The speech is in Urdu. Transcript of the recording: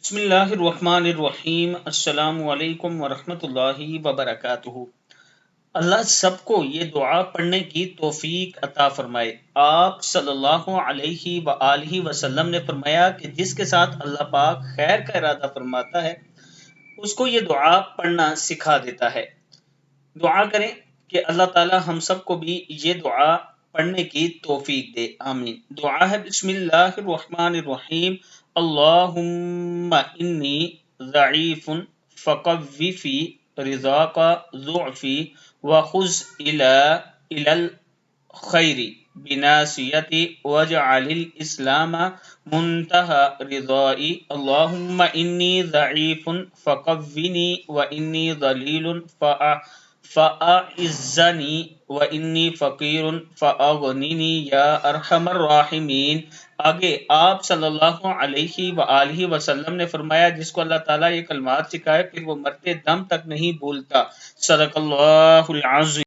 بسم اللہ الرحمن الرحیم۔ السلام علیکم ورحمۃ اللہ وبرکاتہ۔ اللہ سب کو یہ دعا پڑھنے کی توفیق عطا فرمائے۔ آپ صلی اللہ علیہ وآلہ وسلم نے فرمایا کہ جس کے ساتھ اللہ پاک خیر کا ارادہ فرماتا ہے اس کو یہ دعا پڑھنا سکھا دیتا ہے۔ دعا کریں کہ اللہ تعالی ہم سب کو بھی یہ دعا پڑھنے کی توفیق دے، آمین۔ دعا ہے بسم اللہ الرحمن الرحیم۔ اللہم انی ضعیف فقوی فی رضاک ضعفی وخذ الی الخیر بناصیتی واجعل الاسلام منتہى رضائی۔ اللہم انی ضعیف فقوینی وانی ذلیل فاعزنی وانی فقیر فاغننی یا ارحم الراحمین۔ آگے آپ صلی اللہ علیہ وآلہ وسلم نے فرمایا جس کو اللہ تعالیٰ یہ کلمات سکھائے پھر وہ مرتے دم تک نہیں بھولتا۔ صدق اللہ العظیم۔